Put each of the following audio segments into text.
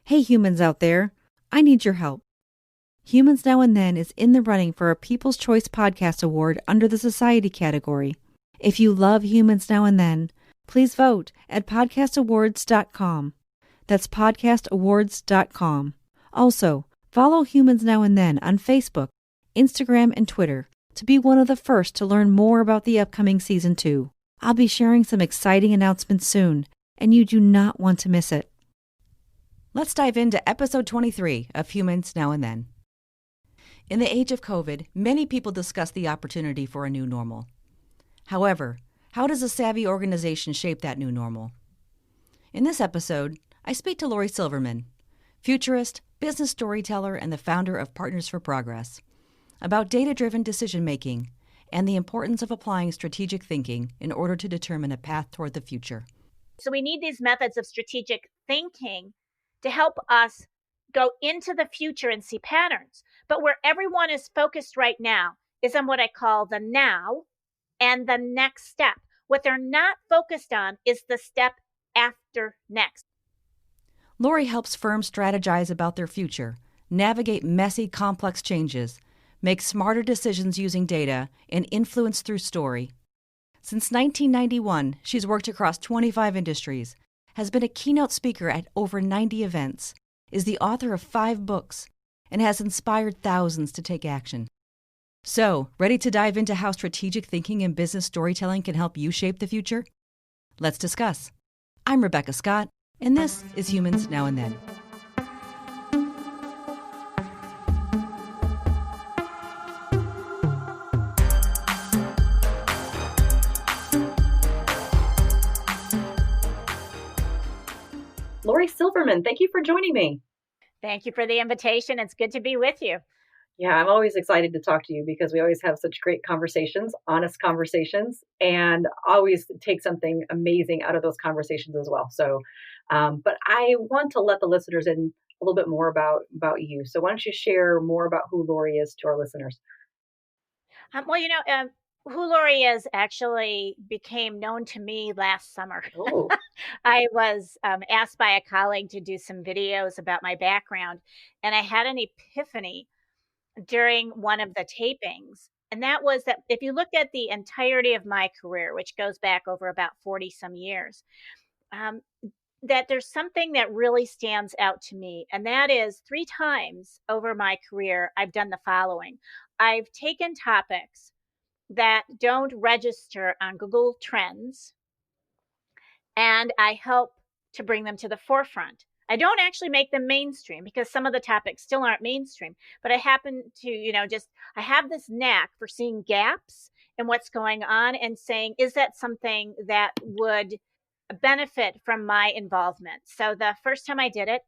Hey humans out there, I need your help. Humans Now and Then is in the running for a People's Choice Podcast Award under the Society category. If you love Humans Now and Then, please vote at podcastawards.com. That's podcastawards.com. Also, follow Humans Now and Then on Facebook, Instagram, and Twitter to be one of the first to learn more about the upcoming Season 2. I'll be sharing some exciting announcements soon, and you do not want to miss it. Let's dive into episode 23 of Humans Now and Then. In the age of COVID, many people discuss the opportunity for a new normal. However, how does a savvy organization shape that new normal? In this episode, I speak to Lori Silverman, futurist, business storyteller, and the founder of Partners for Progress, about data-driven decision-making and the importance of applying strategic thinking in order to determine a path toward the future. So we need these methods of strategic thinking to help us go into the future and see patterns. But where everyone is focused right now is on what I call the now and the next step. What they're not focused on is the step after next. Lori helps firms strategize about their future, navigate messy, complex changes, make smarter decisions using data, and influence through story. Since 1991, she's worked across 25 industries, has been a keynote speaker at over 90 events, is the author of 5 books, and has inspired thousands to take action. So, ready to dive into how strategic thinking and business storytelling can help you shape the future? Let's discuss. I'm Rebecca Scott, and this is Humans Now and Then. Lori Silverman, thank you for joining me. Thank you for the invitation. It's good to be with you. Yeah, I'm always excited to talk to you because we always have such great conversations, honest conversations, and always take something amazing out of those conversations as well. So, but I want to let the listeners in a little bit more about you. So why don't you share more about who Lori is to our listeners? Who Lori is actually became known to me last summer. Oh, I was asked by a colleague to do some videos about my background, and I had an epiphany during one of the tapings. And that was that if you look at the entirety of my career, which goes back over about 40 some years, that there's something that really stands out to me. And that is 3 times over my career, I've done the following. I've taken topics that don't register on Google Trends, and I help to bring them to the forefront. I don't actually make them mainstream because some of the topics still aren't mainstream, but I happen to, I have this knack for seeing gaps in what's going on and saying, is that something that would benefit from my involvement? So the first time I did it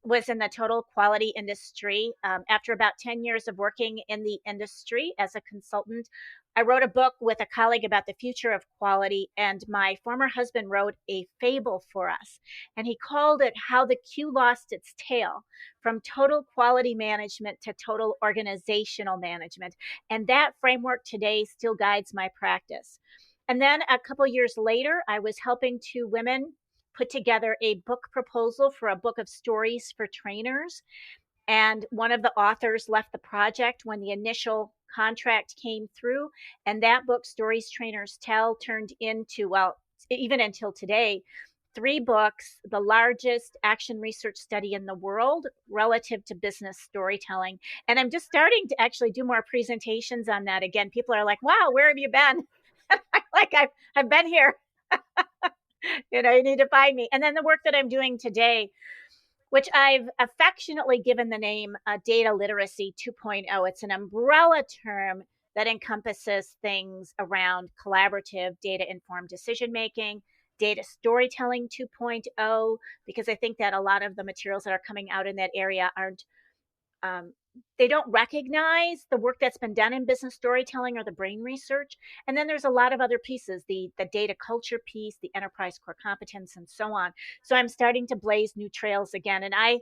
was in the total quality industry. After about 10 years of working in the industry as a consultant, I wrote a book with a colleague about the future of quality, and my former husband wrote a fable for us. And he called it How the Q Lost Its Tail, from total quality management to total organizational management. And that framework today still guides my practice. And then a couple years later, I was helping 2 women put together a book proposal for a book of stories for trainers. And one of the authors left the project when the initial contract came through. And that book, Stories Trainers Tell, turned into, well, even until today, 3 books, the largest action research study in the world relative to business storytelling. And I'm just starting to actually do more presentations on that. Again, people are like, wow, where have you been? I'm like, I've been here. You need to find me. And then the work that I'm doing today, which I've affectionately given the name Data Literacy 2.0. It's an umbrella term that encompasses things around collaborative data-informed decision-making, data storytelling 2.0, because I think that a lot of the materials that are coming out in that area aren't they don't recognize the work that's been done in business storytelling or the brain research. And then there's a lot of other pieces, the data culture piece, the enterprise core competence, and so on. So I'm starting to blaze new trails again. And I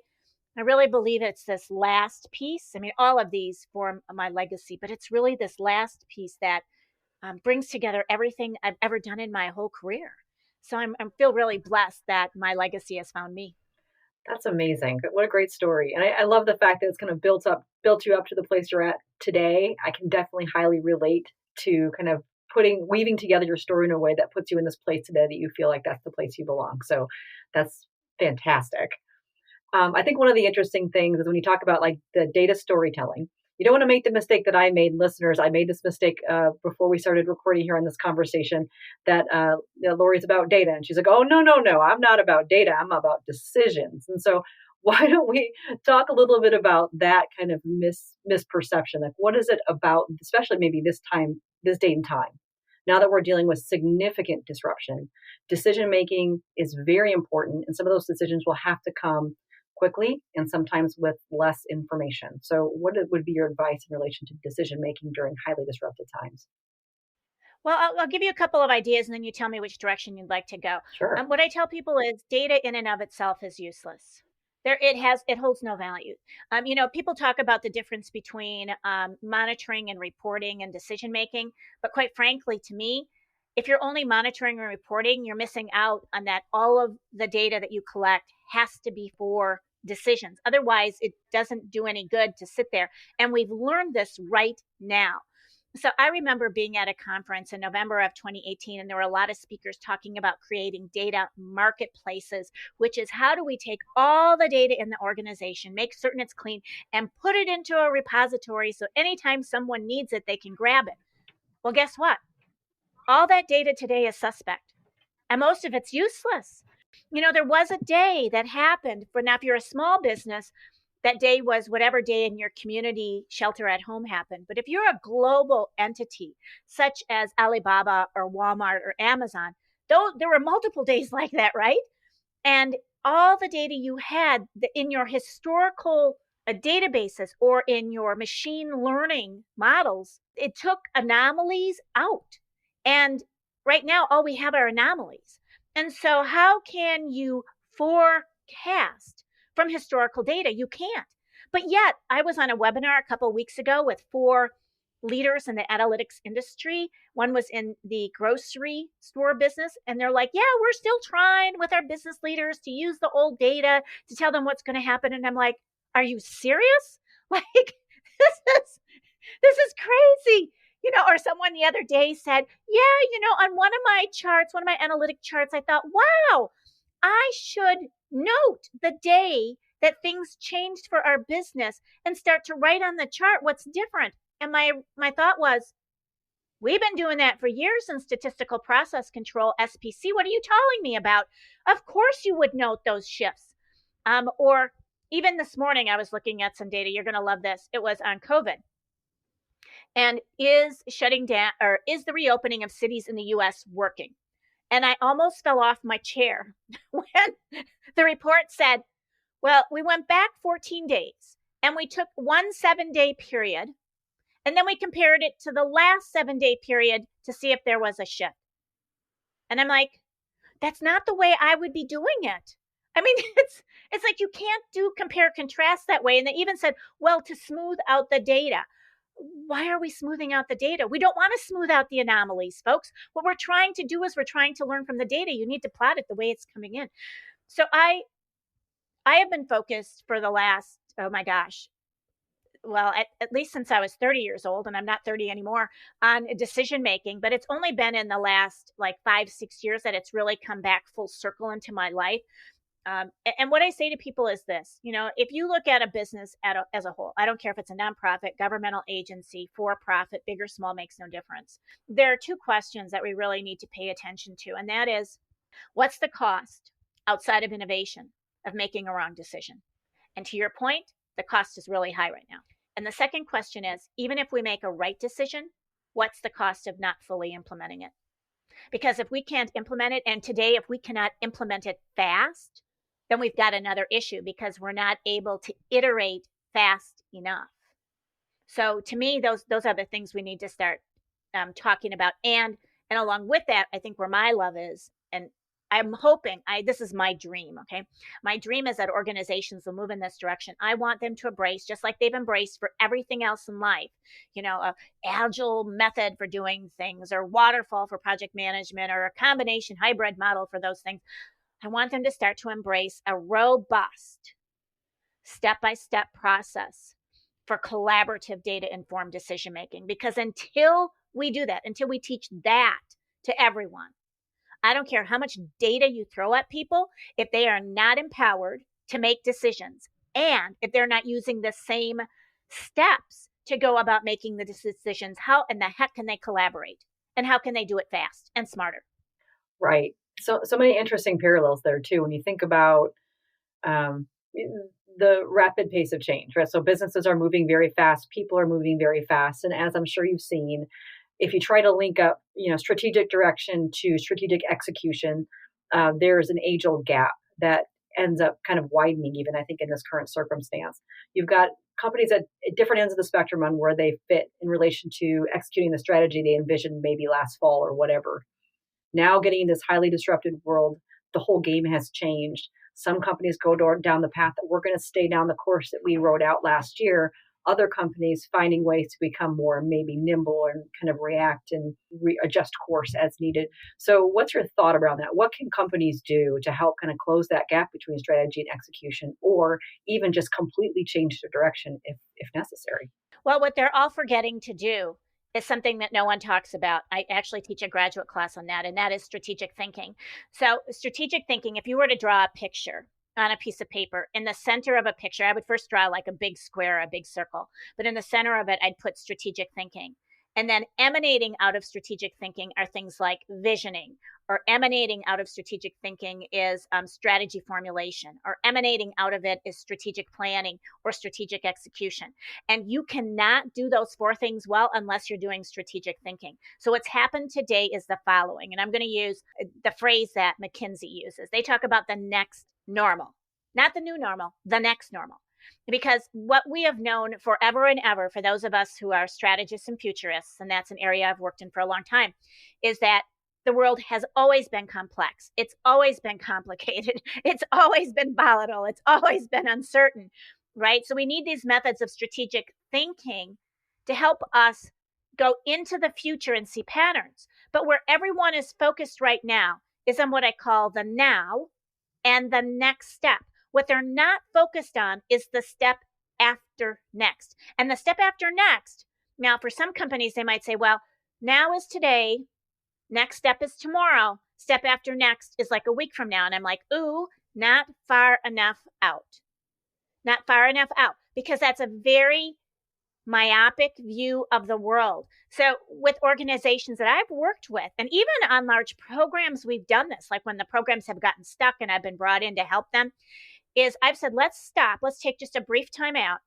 really believe it's this last piece. I mean, all of these form my legacy, but it's really this last piece that brings together everything I've ever done in my whole career. So I feel really blessed that my legacy has found me. That's amazing. What a great story. And I love the fact that it's kind of built you up to the place you're at today. I can definitely highly relate to kind of weaving together your story in a way that puts you in this place today that you feel like that's the place you belong. So that's fantastic. I think one of the interesting things is when you talk about like the data storytelling, you don't want to make the mistake that I made, listeners. I made this mistake before we started recording here on this conversation that Lori's about data. And she's like, oh, no, no, no, I'm not about data. I'm about decisions. And so why don't we talk a little bit about that kind of misperception? Like, what is it about, especially maybe this date and time? Now that we're dealing with significant disruption, decision making is very important. And some of those decisions will have to come quickly and sometimes with less information. So what would be your advice in relation to decision making during highly disrupted times? Well, I'll give you a couple of ideas and then you tell me which direction you'd like to go. Sure. What I tell people is data in and of itself is useless. It holds no value. People talk about the difference between monitoring and reporting and decision making, but quite frankly, to me, if you're only monitoring and reporting, you're missing out on that. All of the data that you collect has to be for decisions. Otherwise, it doesn't do any good to sit there. And we've learned this right now. So I remember being at a conference in November of 2018, and there were a lot of speakers talking about creating data marketplaces, which is how do we take all the data in the organization, make certain it's clean, and put it into a repository so anytime someone needs it, they can grab it. Well, guess what? All that data today is suspect, and most of it's useless. There was a day that happened, but now if you're a small business, that day was whatever day in your community shelter at home happened. But if you're a global entity, such as Alibaba or Walmart or Amazon, though there were multiple days like that, right? And all the data you had in your historical databases or in your machine learning models, it took anomalies out. And right now, all we have are anomalies. And so how can you forecast from historical data? You can't. But yet, I was on a webinar a couple of weeks ago with 4 leaders in the analytics industry. One was in the grocery store business, and they're like, yeah, we're still trying with our business leaders to use the old data to tell them what's going to happen. And I'm like, are you serious? Like, this is crazy. Or someone the other day said, yeah, on one of my charts, one of my analytic charts, I thought, wow, I should note the day that things changed for our business and start to write on the chart what's different. And my thought was, we've been doing that for years in statistical process control, SPC. What are you telling me about? Of course you would note those shifts. Or even this morning, I was looking at some data. You're going to love this. It was on COVID. And is shutting down, or is the reopening of cities in the US working? And I almost fell off my chair when the report said, well, we went back 14 days and we took one 7-day period, and then we compared it to the last 7-day period to see if there was a shift. And I'm like, that's not the way I would be doing it. I mean, it's like you can't do compare contrast that way. And they even said, well, to smooth out the data. Why are we smoothing out the data? We don't want to smooth out the anomalies, folks. What we're trying to do is we're trying to learn from the data. You need to plot it the way it's coming in. So I have been focused for the last, oh my gosh, well, at least since I was 30 years old, and I'm not 30 anymore, on decision making. But it's only been in the last like 5-6 years that it's really come back full circle into my life. And what I say to people is this, if you look at a business as a whole, I don't care if it's a nonprofit, governmental agency, for-profit, big or small, makes no difference. There are 2 questions that we really need to pay attention to. And that is, what's the cost outside of innovation of making a wrong decision? And to your point, the cost is really high right now. And the second question is, even if we make a right decision, what's the cost of not fully implementing it? Because if we can't implement it, and today, if we cannot implement it fast, then we've got another issue because we're not able to iterate fast enough. So to me, those are the things we need to start talking about. And along with that, I think where my love is, and I'm hoping, this is my dream, okay? My dream is that organizations will move in this direction. I want them to embrace, just like they've embraced for everything else in life, a agile method for doing things, or waterfall for project management, or a combination hybrid model for those things. I want them to start to embrace a robust step-by-step process for collaborative data-informed decision-making. Because until we do that, until we teach that to everyone, I don't care how much data you throw at people, if they are not empowered to make decisions, and if they're not using the same steps to go about making the decisions, how in the heck can they collaborate? And how can they do it fast and smarter? Right. So many interesting parallels there too. When you think about um, the rapid pace of change, right? So businesses are moving very fast, people are moving very fast, and as I'm sure you've seen, if you try to link up, strategic direction to strategic execution, there's an age-old gap that ends up kind of widening. Even I think in this current circumstance, you've got companies at different ends of the spectrum on where they fit in relation to executing the strategy they envisioned maybe last fall or whatever. Now, getting in this highly disrupted world, the whole game has changed. Some companies go down the path that we're going to stay down the course that we wrote out last year. Other companies finding ways to become more maybe nimble and kind of react and adjust course as needed. So what's your thought around that? What can companies do to help kind of close that gap between strategy and execution, or even just completely change their direction if necessary? Well, what they're all forgetting to do is something that no one talks about. I actually teach a graduate class on that, and that is strategic thinking. So strategic thinking, if you were to draw a picture on a piece of paper, in the center of a picture, I would first draw like a big square, a big circle, but in the center of it, I'd put strategic thinking. And then emanating out of strategic thinking are things like visioning, or emanating out of strategic thinking is strategy formulation, or emanating out of it is strategic planning or strategic execution. And you cannot do those four things well unless you're doing strategic thinking. So what's happened today is the following, and I'm going to use the phrase that McKinsey uses. They talk about the next normal, not the new normal, the next normal. Because what we have known forever and ever, for those of us who are strategists and futurists, and that's an area I've worked in for a long time, is that the world has always been complex. It's always been complicated. It's always been volatile. It's always been uncertain, right? So we need these methods of strategic thinking to help us go into the future and see patterns. But where everyone is focused right now is on what I call the now and the next step. What they're not focused on is the step after next. And the step after next, now for some companies, they might say, well, now is today, next step is tomorrow, step after next is like a week from now. And I'm like, ooh, not far enough out. Not far enough out, because that's a very myopic view of the world. So with organizations that I've worked with, and even on large programs, we've done this, like when the programs have gotten stuck and I've been brought in to help them, is I've said, let's stop, let's take just a brief time out,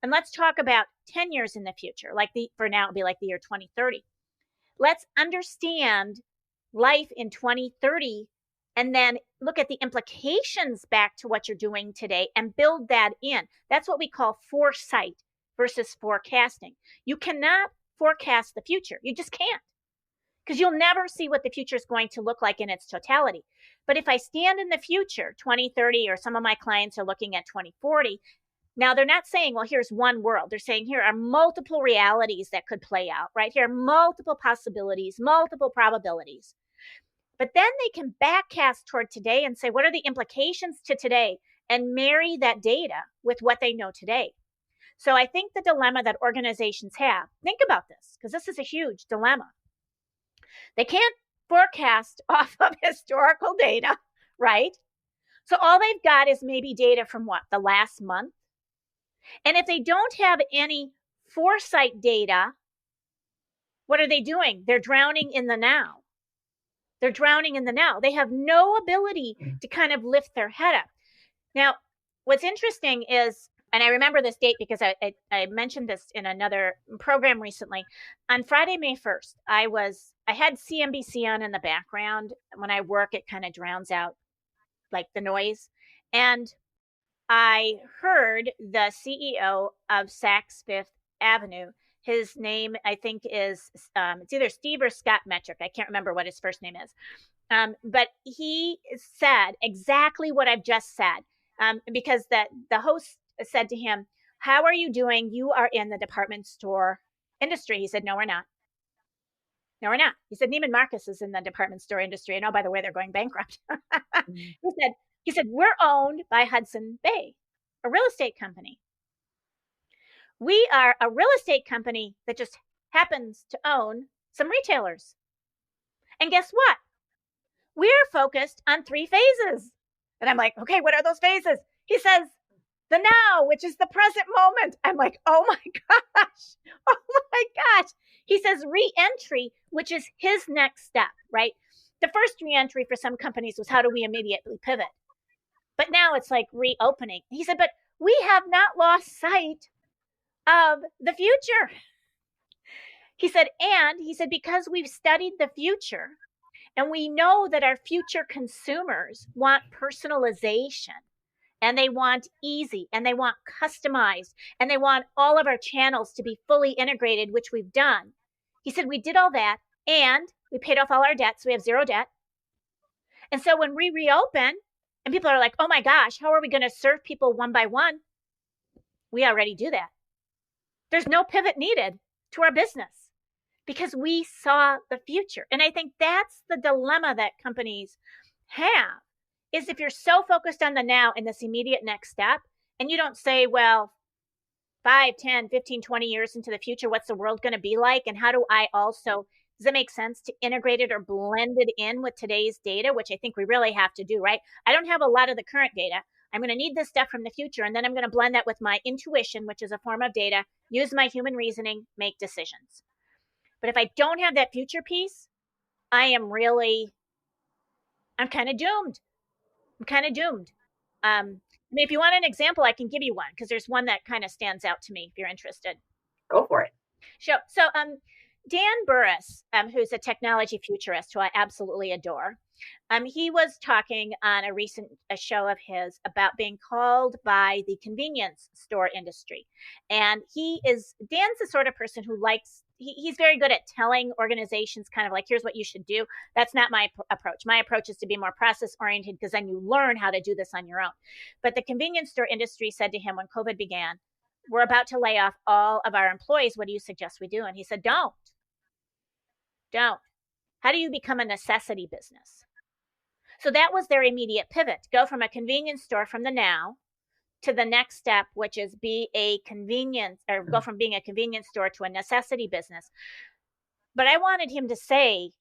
and let's talk about 10 years in the future. For now, it'll be like the year 2030. Let's understand life in 2030, and then look at the implications back to what you're doing today and build that in. That's what we call foresight versus forecasting. You cannot forecast the future. You just can't, because you'll never see what the future is going to look like in its totality. But if I stand in the future, 2030, or some of my clients are looking at 2040, now they're not saying, well, here's one world. They're saying here are multiple realities that could play out, right? Here are multiple possibilities, multiple probabilities. But then they can backcast toward today and say, what are the implications to today? And marry that data with what they know today. So I think the dilemma that organizations have, think about this, because this is a huge dilemma. They can't forecast off of historical data, right? So all they've got is maybe data from what? The last month. And if they don't have any foresight data, what are they doing? They're drowning in the now. They're drowning in the now. They have no ability to kind of lift their head up. Now, what's interesting is, and I remember this date because I mentioned this in another program recently. On Friday, May 1st, I had CNBC on in the background. When I work, it kind of drowns out like the noise. And I heard the CEO of Saks Fifth Avenue. His name, I think, is it's either Steve or Scott Metrick. I can't remember what his first name is. But he said exactly what I've just said, because the host said to him, how are you doing? You are in the department store industry. He said, no, we're not. No, we're not. He said, Neiman Marcus is in the department store industry. And oh, by the way, they're going bankrupt. He said, we're owned by Hudson Bay, a real estate company. We are a real estate company that just happens to own some retailers. And guess what? We're focused on 3 phases. And I'm like, okay, what are those phases? He says, the now, which is the present moment. I'm like, oh my gosh. Oh my gosh. He says re-entry, which is his next step, right? The first re-entry for some companies was how do we immediately pivot? But now it's like reopening. He said, but we have not lost sight of the future. He said, because we've studied the future and we know that our future consumers want personalization and they want easy and they want customized and they want all of our channels to be fully integrated, which we've done. He said, we did all that and we paid off all our debt. So we have 0 debt. And so when we reopen and people are like, oh my gosh, how are we going to serve people one by one? We already do that. There's no pivot needed to our business because we saw the future. And I think that's the dilemma that companies have, is if you're so focused on the now and this immediate next step, and you don't say, well, 5, 10, 15, 20 years into the future, what's the world going to be like? And how do I also, does it make sense to integrate it or blend it in with today's data, which I think we really have to do, right? I don't have a lot of the current data. I'm going to need this stuff from the future. And then I'm going to blend that with my intuition, which is a form of data, use my human reasoning, make decisions. But if I don't have that future piece, I'm kind of doomed. I mean, if you want an example, I can give you one because there's one that kind of stands out to me if you're interested. Go for it. Sure. So Dan Burris, who's a technology futurist who I absolutely adore, he was talking on a recent show of his about being called by the convenience store industry. And Dan's the sort of person who he's very good at telling organizations kind of like, here's what you should do. That's not my approach. My approach is to be more process oriented because then you learn how to do this on your own. But the convenience store industry said to him when COVID began, we're about to lay off all of our employees. What do you suggest we do? And he said, don't. How do you become a necessity business? So that was their immediate pivot. Go from a convenience store from the now to the next step, which is go from being a convenience store to a necessity business. But I wanted him to say,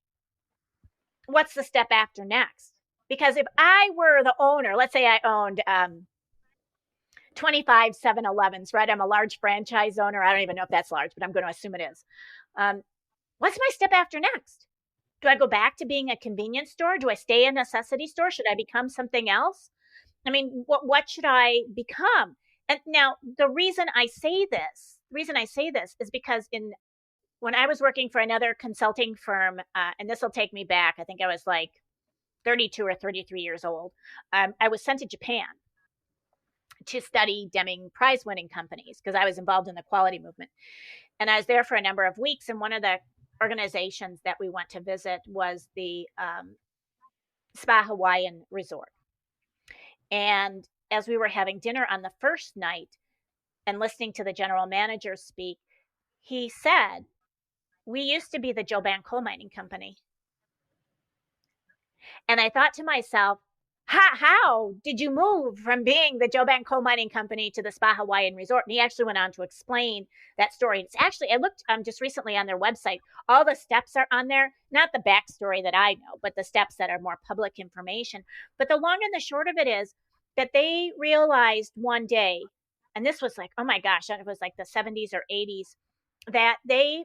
what's the step after next? Because if I were the owner, let's say I owned 25 7-Elevens, right? I'm a large franchise owner. I don't even know if that's large, but I'm going to assume it is. What's my step after next? Do I go back to being a convenience store? Do I stay a necessity store? Should I become something else? I mean, what should I become? And now the reason I say this is because when I was working for another consulting firm, and this will take me back, I think I was like 32 or 33 years old. I was sent to Japan to study Deming Prize-winning companies because I was involved in the quality movement. And I was there for a number of weeks. And one of the organizations that we went to visit was the Spa Hawaiian Resort. And as we were having dinner on the first night and listening to the general manager speak, he said, we used to be the Joban Coal Mining Company. And I thought to myself, how did you move from being the Joban Coal Mining Company to the Spa Hawaiian Resort? And he actually went on to explain that story. It's actually, I looked just recently on their website. All the steps are on there, not the backstory that I know, but the steps that are more public information. But the long and the short of it is that they realized one day, and this was like, oh my gosh, it was like the 70s or 80s, that they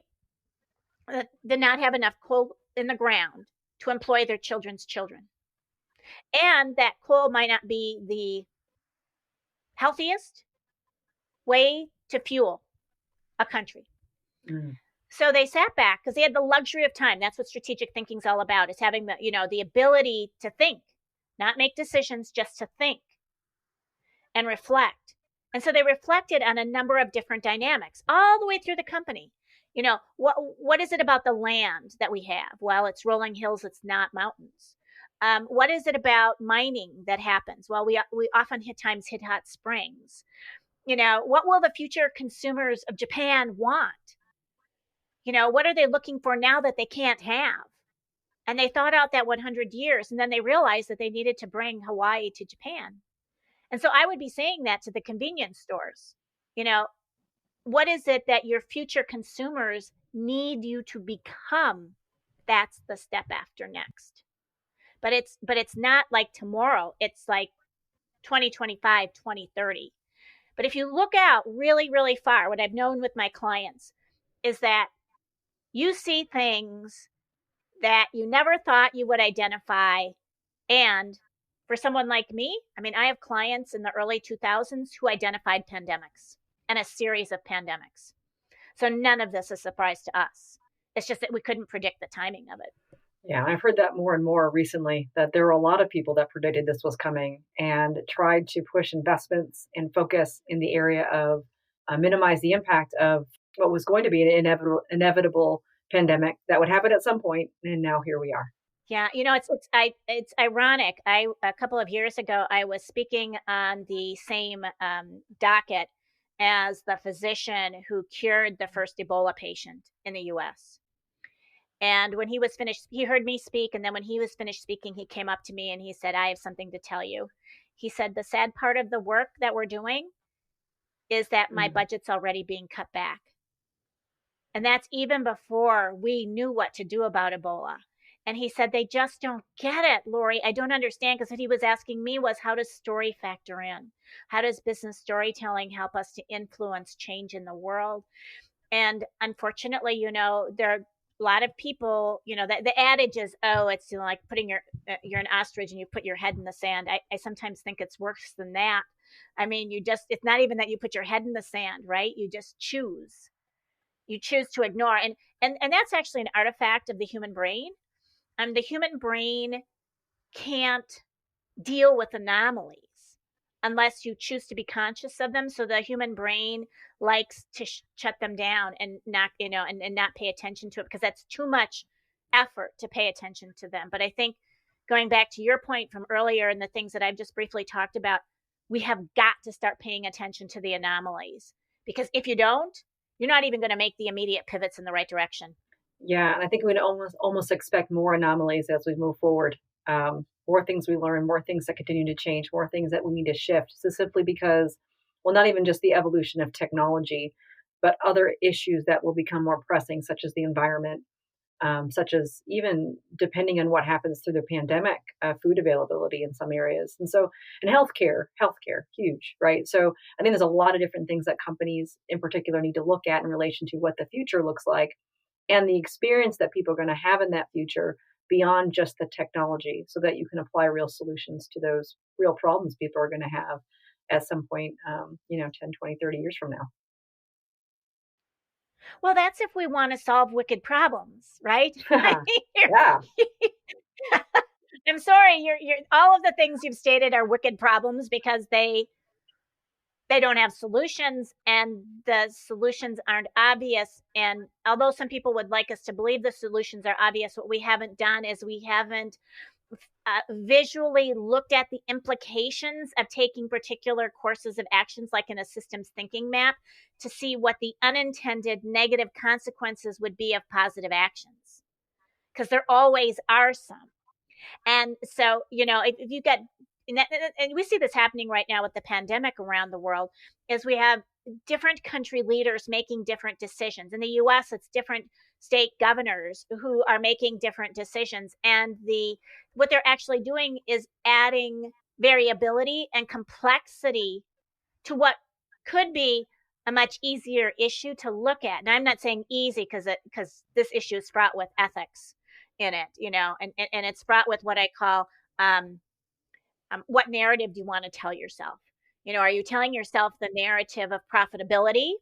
did not have enough coal in the ground to employ their children's children. And that coal might not be the healthiest way to fuel a country. Mm. So they sat back because they had the luxury of time. That's what strategic thinking is all about, is having the ability to think, not make decisions, just to think and reflect. And so they reflected on a number of different dynamics all the way through the company. What is it about the land that we have? Well, it's rolling hills, it's not mountains. What is it about mining that happens? Well, we often hit hot springs. What will the future consumers of Japan want? what are they looking for now that they can't have? And they thought out that 100 years, and then they realized that they needed to bring Hawaii to Japan. And so I would be saying that to the convenience stores. What is it that your future consumers need you to become? That's the step after next. But it's not like tomorrow. It's like 2025, 2030. But if you look out really, really far, what I've known with my clients is that you see things that you never thought you would identify. And for someone like me, I have clients in the early 2000s who identified pandemics and a series of pandemics. So none of this is a surprise to us. It's just that we couldn't predict the timing of it. Yeah, I've heard that more and more recently, that there were a lot of people that predicted this was coming and tried to push investments and focus in the area of minimize the impact of what was going to be an inevitable pandemic that would happen at some point. And now here we are. Yeah, it's ironic. A couple of years ago, I was speaking on the same docket as the physician who cured the first Ebola patient in the U.S. And when he was finished, he heard me speak. And then when he was finished speaking, he came up to me and he said, I have something to tell you. He said, the sad part of the work that we're doing is that my budget's already being cut back. And that's even before we knew what to do about Ebola. And he said, they just don't get it, Lori. I don't understand. Because what he was asking me was, how does story factor in? How does business storytelling help us to influence change in the world? And unfortunately, there are a lot of people, the adage is, it's like putting you're an ostrich and you put your head in the sand. I sometimes think it's worse than that. It's not even that you put your head in the sand, right? You just choose. You choose to ignore. And that's actually an artifact of the human brain. The human brain can't deal with anomalies unless you choose to be conscious of them. So the human brain likes to shut them down and not, and not pay attention to it, because that's too much effort to pay attention to them. But I think going back to your point from earlier and the things that I've just briefly talked about, we have got to start paying attention to the anomalies, because if you don't, you're not even going to make the immediate pivots in the right direction. Yeah, and I think we'd almost expect more anomalies as we move forward. More things we learn, more things that continue to change, more things that we need to shift. So simply because, well, not even just the evolution of technology, but other issues that will become more pressing, such as the environment, such as, even depending on what happens through the pandemic, food availability in some areas. And healthcare, huge, right? So I think there's a lot of different things that companies in particular need to look at in relation to what the future looks like, and the experience that people are going to have in that future beyond just the technology, so that you can apply real solutions to those real problems people are going to have at some point, 10, 20, 30 years from now. Well, that's if we want to solve wicked problems, right? Yeah. I'm sorry, you're all of the things you've stated are wicked problems because they don't have solutions, and the solutions aren't obvious. And although some people would like us to believe the solutions are obvious, what we haven't done is we haven't visually looked at the implications of taking particular courses of actions, like in a systems thinking map, to see what the unintended negative consequences would be of positive actions, because there always are some. And so, if you get, and we see this happening right now with the pandemic around the world, is we have different country leaders making different decisions. In the US, it's different state governors who are making different decisions. And what they're actually doing is adding variability and complexity to what could be a much easier issue to look at. And I'm not saying easy because this issue is fraught with ethics in it, and it's fraught with what I call, what narrative do you want to tell yourself? Are you telling yourself the narrative of profitability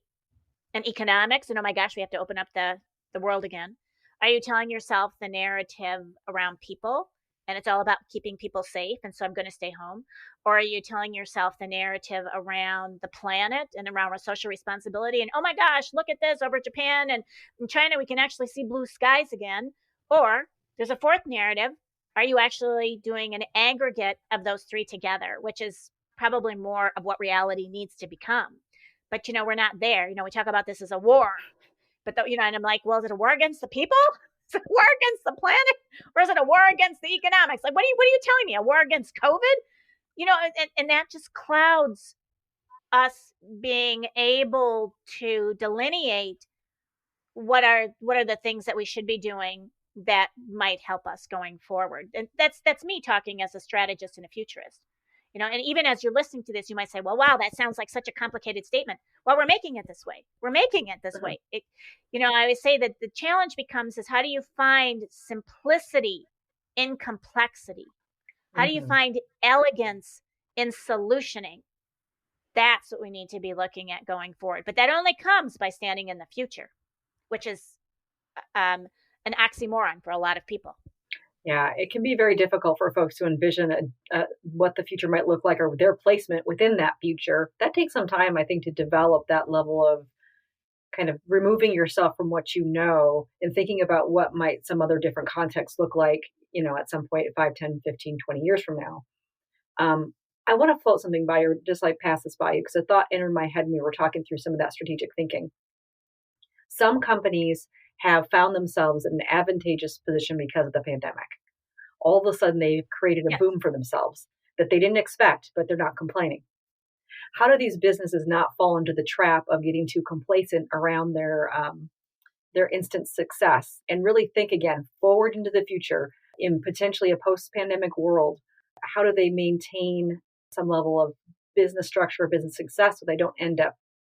and economics? And oh my gosh, we have to open up the world again. Are you telling yourself the narrative around people, and it's all about keeping people safe, and so I'm going to stay home? Or are you telling yourself the narrative around the planet and around social responsibility? And oh my gosh, look at this, over Japan and in China, we can actually see blue skies again. Or there's a fourth narrative. Are you actually doing an aggregate of those three together, which is probably more of what reality needs to become? But, we're not there. We talk about this as a war, And I'm like, well, is it a war against the people? Is it a war against the planet? Or is it a war against the economics? Like, what are you telling me? A war against COVID? And that just clouds us being able to delineate what are the things that we should be doing that might help us going forward. And that's me talking as a strategist and a futurist. And even as you're listening to this, you might say, well, wow, that sounds like such a complicated statement. Well, we're making it this way. I always say that the challenge becomes is how do you find simplicity in complexity? How do you find elegance in solutioning? That's what we need to be looking at going forward. But that only comes by standing in the future, which is an oxymoron for a lot of people. Yeah, it can be very difficult for folks to envision what the future might look like or their placement within that future. That takes some time, I think, to develop that level of kind of removing yourself from what you know and thinking about what might some other different context look like, at some point 5, 10, 15, 20 years from now. I want to float something by you, just like pass this by you, because a thought entered my head when we were talking through some of that strategic thinking. Some companies have found themselves in an advantageous position because of the pandemic. All of a sudden, they've created a boom for themselves that they didn't expect, but they're not complaining. How do these businesses not fall into the trap of getting too complacent around their instant success and really think again forward into the future in potentially a post-pandemic world? How do they maintain some level of business structure, business success, so they don't end up,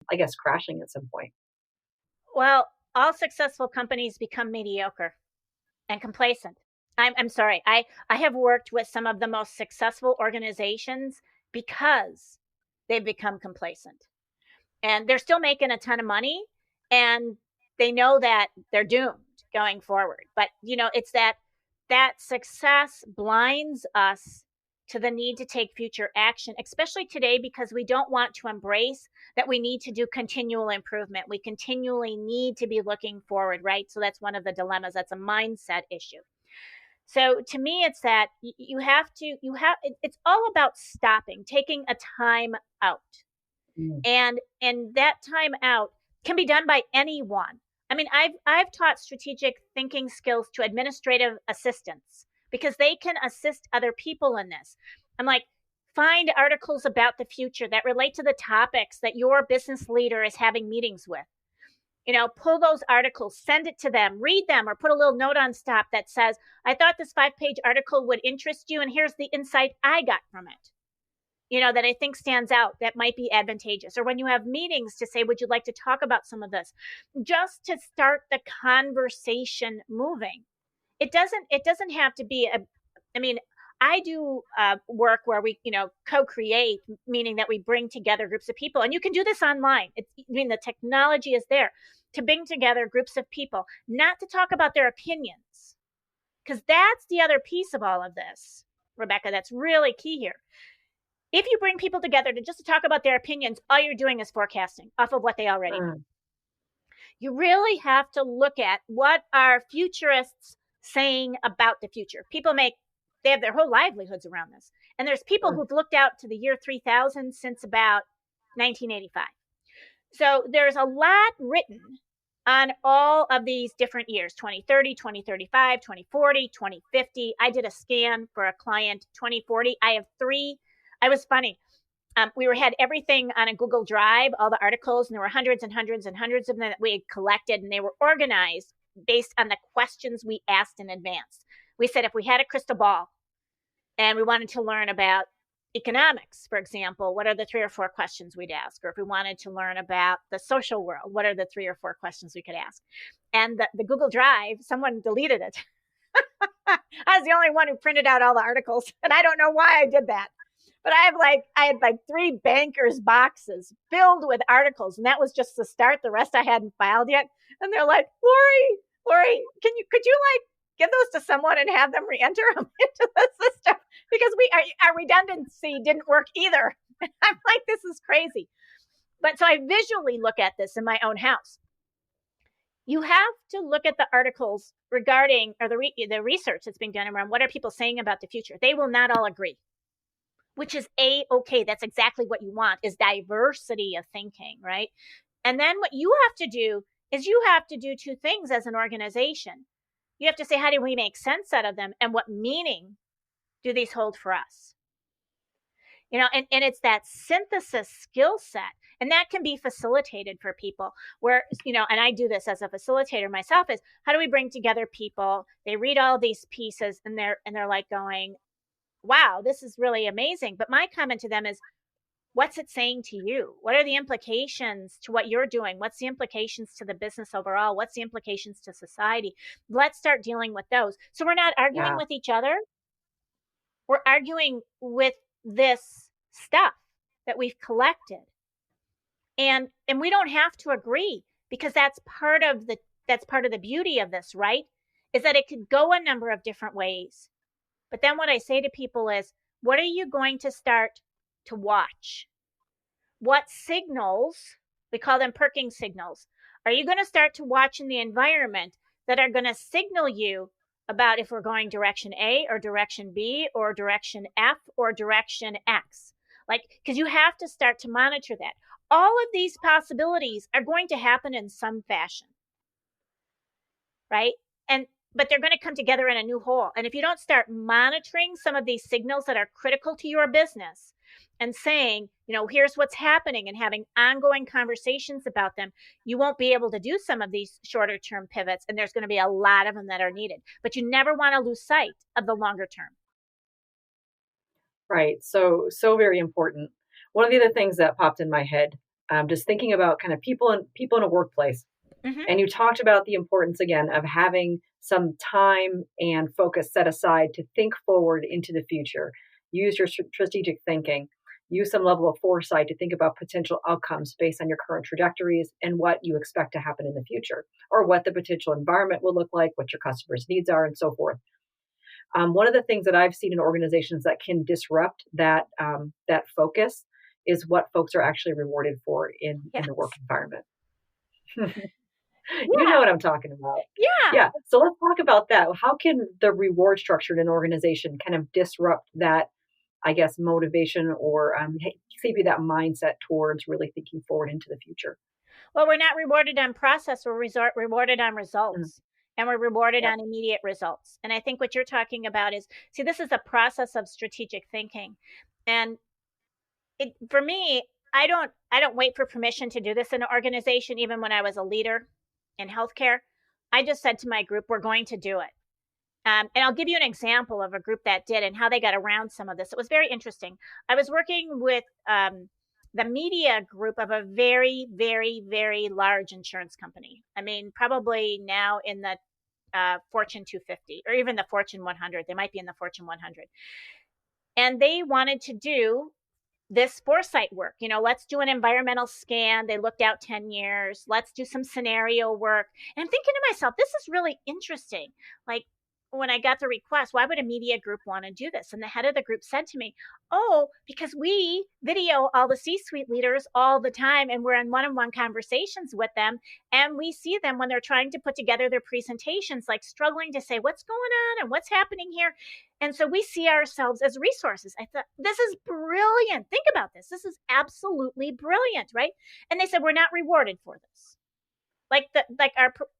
I guess, crashing at some point? Well, all successful companies become mediocre and complacent. I'm sorry. I have worked with some of the most successful organizations because they've become complacent. And they're still making a ton of money and they know that they're doomed going forward. But, it's that success blinds us to the need to take future action, especially today, because we don't want to embrace that we need to do continual improvement. We continually need to be looking forward, right? So that's one of the dilemmas. That's a mindset issue. So to me, it's that it's all about stopping, taking a time out. And that time out can be done by anyone. I mean, I've taught strategic thinking skills to administrative assistants because they can assist other people in this. I'm like, find articles about the future that relate to the topics that your business leader is having meetings with. Pull those articles, send it to them, read them, or put a little note on stop that says, I thought this 5-page article would interest you, and here's the insight I got from it. That I think stands out, that might be advantageous. Or when you have meetings to say, would you like to talk about some of this? Just to start the conversation moving. It doesn't have to be I do work where we, co-create, meaning that we bring together groups of people. And you can do this online. The technology is there to bring together groups of people, not to talk about their opinions. Because that's the other piece of all of this, Rebecca, that's really key here. If you bring people together to talk about their opinions, all you're doing is forecasting off of what they already know. You really have to look at what are futurists saying about the future. They have their whole livelihoods around this. And there's people who've looked out to the year 3000 since about 1985. So there's a lot written on all of these different years, 2030, 2035, 2040, 2050. I did a scan for a client, 2040. I have 3. I was funny. We had everything on a Google Drive, all the articles, and there were hundreds and hundreds and hundreds of them that we had collected, and they were organized based on the questions we asked in advance. We said if we had a crystal ball and we wanted to learn about economics, for example, what are the 3 or 4 questions we'd ask? Or if we wanted to learn about the social world, what are the 3 or 4 questions we could ask? And the Google Drive, someone deleted it. I was the only one who printed out all the articles, and I don't know why I did that. But I had 3 bankers boxes filled with articles, and that was just the start. The rest I hadn't filed yet. And they're like, Lori, could you give those to someone and have them re-enter them into the system? Because our redundancy didn't work either. I'm like, this is crazy. But so I visually look at this in my own house. You have to look at the articles regarding, or the research that's being done around what are people saying about the future. They will not all agree, which is okay. That's exactly what you want, is diversity of thinking, right? And then what you have to do is you have to do two things as an organization. You have to say, how do we make sense out of them? And what meaning do these hold for us? And it's that synthesis skill set. And that can be facilitated for people where, and I do this as a facilitator myself, is how do we bring together people? They read all these pieces and they're like going, wow, this is really amazing. But my comment to them is, what's it saying to you? What are the implications to what you're doing? What's the implications to the business overall? What's the implications to society? Let's start dealing with those. So we're not arguing with each other. We're arguing with this stuff that we've collected. And we don't have to agree, because that's part of the beauty of this, right? Is that it could go a number of different ways. But then what I say to people is, what are you going to start to watch? What signals, we call them perking signals, are you going to start to watch in the environment that are going to signal you about if we're going direction A or direction B or direction F or direction X? Because you have to start to monitor that. All of these possibilities are going to happen in some fashion, right? But they're going to come together in a new whole. And if you don't start monitoring some of these signals that are critical to your business and saying, here's what's happening, and having ongoing conversations about them, you won't be able to do some of these shorter term pivots. And there's going to be a lot of them that are needed. But you never want to lose sight of the longer term. Right. So very important. One of the other things that popped in my head, just thinking about kind of people in a workplace. Mm-hmm. And you talked about the importance, again, of having some time and focus set aside to think forward into the future. Use your strategic thinking. Use some level of foresight to think about potential outcomes based on your current trajectories and what you expect to happen in the future, or what the potential environment will look like, what your customers' needs are, and so forth. One of the things that I've seen in organizations that can disrupt that focus is what folks are actually rewarded for in the work environment. You know what I'm talking about. Yeah. So let's talk about that. How can the reward structure in an organization kind of disrupt that, I guess, motivation, or maybe that mindset towards really thinking forward into the future? Well, we're not rewarded on process. We're rewarded on results. Mm-hmm. And we're rewarded on immediate results. And I think what you're talking about is, this is a process of strategic thinking. And for me, I don't wait for permission to do this in an organization. Even when I was a leader in healthcare, I just said to my group, we're going to do it. And I'll give you an example of a group that did and how they got around some of this. It was very interesting. I was working with the media group of a very, very, very large insurance company. I mean, probably now in the Fortune 250 or even the Fortune 100. They might be in the Fortune 100. And they wanted to do this foresight work. Let's do an environmental scan. They looked out 10 years. Let's do some scenario work. And I'm thinking to myself, this is really interesting. When I got the request, why would a media group want to do this? And the head of the group said to me, because we video all the C-suite leaders all the time, and we're in one-on-one conversations with them. And we see them when they're trying to put together their presentations, struggling to say what's going on and what's happening here. And so we see ourselves as resources. I thought, this is brilliant. Think about this. This is absolutely brilliant, right? And they said, we're not rewarded for this.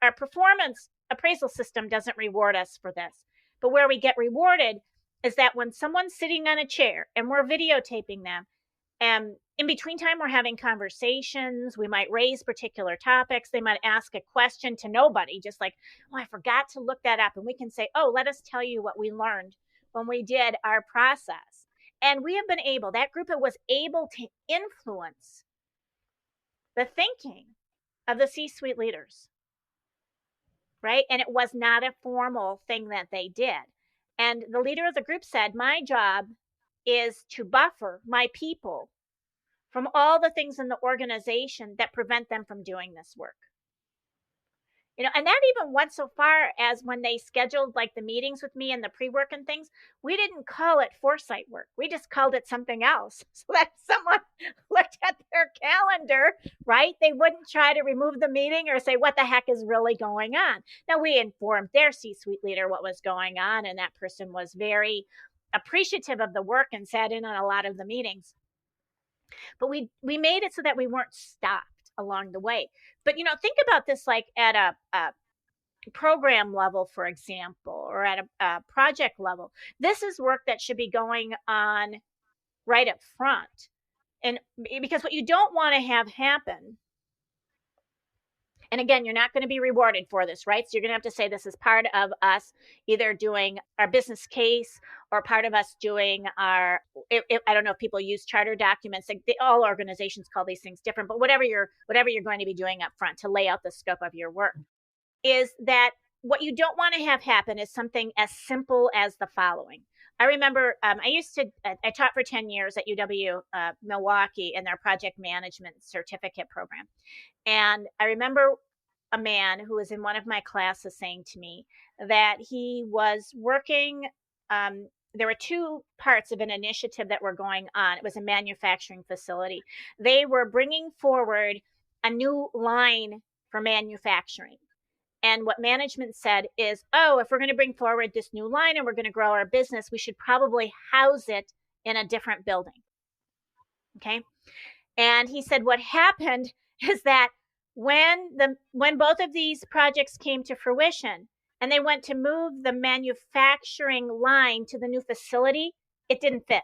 Our performance appraisal system doesn't reward us for this. But where we get rewarded is that when someone's sitting on a chair and we're videotaping them, and in between time we're having conversations, we might raise particular topics. They might ask a question to nobody, just like, I forgot to look that up. And we can say, let us tell you what we learned when we did our process. And we have been able, that group was able to influence the thinking of the C-suite leaders. Right? And it was not a formal thing that they did. And the leader of the group said, my job is to buffer my people from all the things in the organization that prevent them from doing this work. And that even went so far as when they scheduled the meetings with me and the pre-work and things, we didn't call it foresight work. We just called it something else. So that someone looked at their calendar, right? They wouldn't try to remove the meeting or say, what the heck is really going on? Now, we informed their C-suite leader what was going on, and that person was very appreciative of the work and sat in on a lot of the meetings. But we made it so that we weren't stopped. along the way. But, think about this like at a program level, for example, or at a project level. This is work that should be going on right up front. And because what you don't want to have happen, and again, you're not going to be rewarded for this, right? So you're going to have to say this is part of us either doing our business case or part of us doing I don't know if people use charter documents. Like all organizations call these things different, but whatever you're going to be doing up front to lay out the scope of your work, is that what you don't want to have happen is something as simple as the following. I remember I taught for 10 years at UW Milwaukee in their project management certificate program. And I remember a man who was in one of my classes saying to me that he was working. There were two parts of an initiative that were going on. It was a manufacturing facility. They were bringing forward a new line for manufacturing. And what management said is, if we're going to bring forward this new line and we're going to grow our business, we should probably house it in a different building. Okay. And he said what happened is that when both of these projects came to fruition and they went to move the manufacturing line to the new facility, it didn't fit.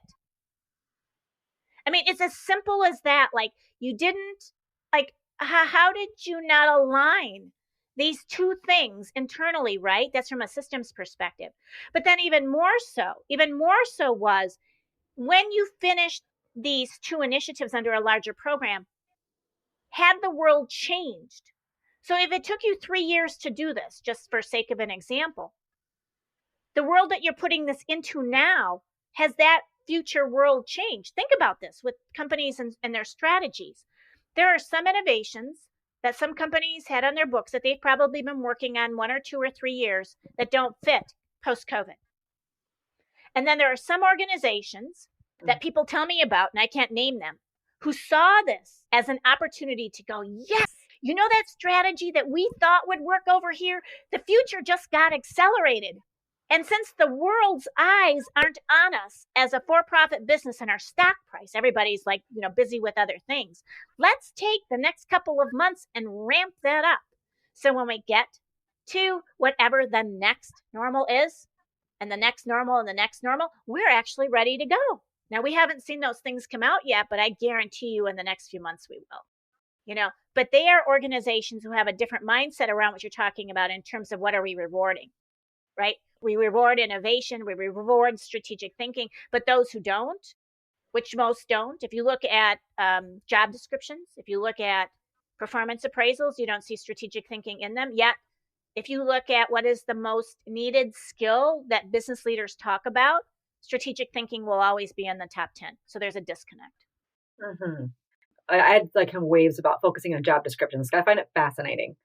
I mean, it's as simple as that. Like, you didn't, like, how did you not align these two things internally, right? That's from a systems perspective. But then even more so was when you finished these two initiatives under a larger program, had the world changed? So if it took you 3 years to do this, just for sake of an example, the world that you're putting this into now, has that future world changed? Think about this with companies and their strategies. There are some innovations that some companies had on their books that they've probably been working on 1 or 2 or 3 years that don't fit post-COVID. And then there are some organizations that people tell me about, and I can't name them, who saw this as an opportunity to go, yes, that strategy that we thought would work over here, the future just got accelerated. And since the world's eyes aren't on us as a for-profit business and our stock price, everybody's like, busy with other things. Let's take the next couple of months and ramp that up. So when we get to whatever the next normal is, and the next normal and the next normal, we're actually ready to go. Now, we haven't seen those things come out yet, but I guarantee you in the next few months we will. But they are organizations who have a different mindset around what you're talking about in terms of what are we rewarding, right? We reward innovation, we reward strategic thinking, but those who don't, which most don't, if you look at job descriptions, if you look at performance appraisals, you don't see strategic thinking in them. Yet, if you look at what is the most needed skill that business leaders talk about, strategic thinking will always be in the top 10. So there's a disconnect. Mm-hmm. I had waves about focusing on job descriptions. I find it fascinating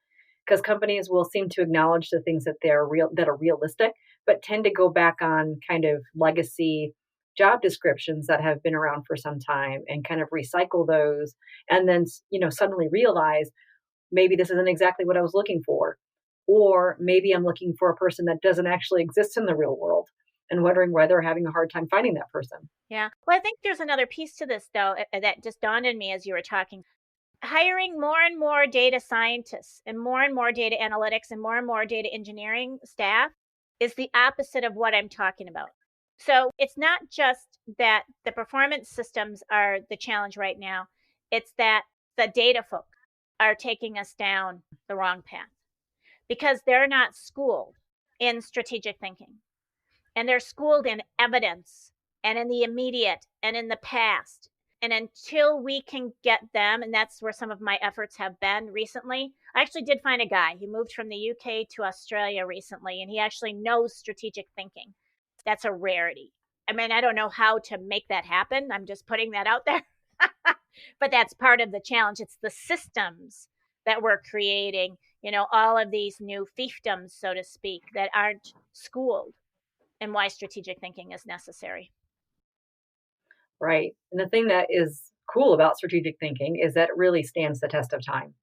because companies will seem to acknowledge the things that are realistic, but tend to go back on kind of legacy job descriptions that have been around for some time and kind of recycle those, and then suddenly realize maybe this isn't exactly what I was looking for, or maybe I'm looking for a person that doesn't actually exist in the real world, and wondering why they're having a hard time finding that person. Yeah. Well, I think there's another piece to this, though, that just dawned on me as you were talking. Hiring more and more data scientists and more data analytics and more data engineering staff is the opposite of what I'm talking about. So it's not just that the performance systems are the challenge right now. It's that the data folks are taking us down the wrong path because they're not schooled in strategic thinking. And they're schooled in evidence and in the immediate and in the past. And until we can get them, and that's where some of my efforts have been recently. I actually did find a guy. He moved from the UK to Australia recently, and he actually knows strategic thinking. That's a rarity. I mean, I don't know how to make that happen. I'm just putting that out there. But that's part of the challenge. It's the systems that we're creating, all of these new fiefdoms, so to speak, that aren't schooled, and why strategic thinking is necessary. Right. And the thing that is cool about strategic thinking is that it really stands the test of time.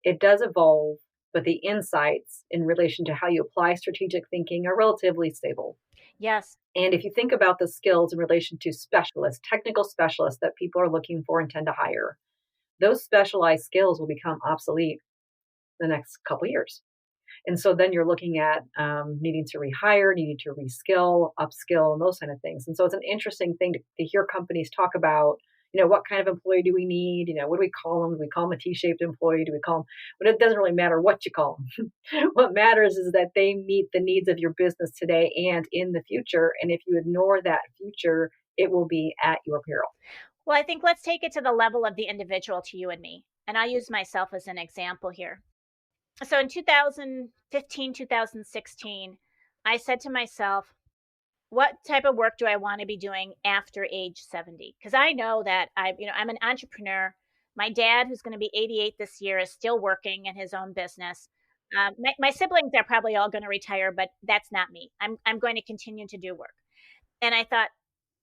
It does evolve, but the insights in relation to how you apply strategic thinking are relatively stable. Yes. And if you think about the skills in relation to specialists, technical specialists that people are looking for and tend to hire, those specialized skills will become obsolete the next couple years. And so then you're looking at needing to rehire, needing to reskill, upskill, and those kind of things. And so it's an interesting thing to hear companies talk about, what kind of employee do we need? What do we call them? Do we call them a T-shaped employee? Do we call them? But it doesn't really matter what you call them. What matters is that they meet the needs of your business today and in the future. And if you ignore that future, it will be at your peril. Well, I think let's take it to the level of the individual, to you and me. And I use myself as an example here. So in 2015, 2016, I said to myself, what type of work do I want to be doing after age 70? Because I know that I'm an entrepreneur. My dad, who's going to be 88 this year, is still working in his own business. My siblings are probably all going to retire, but that's not me. I'm going to continue to do work. And I thought,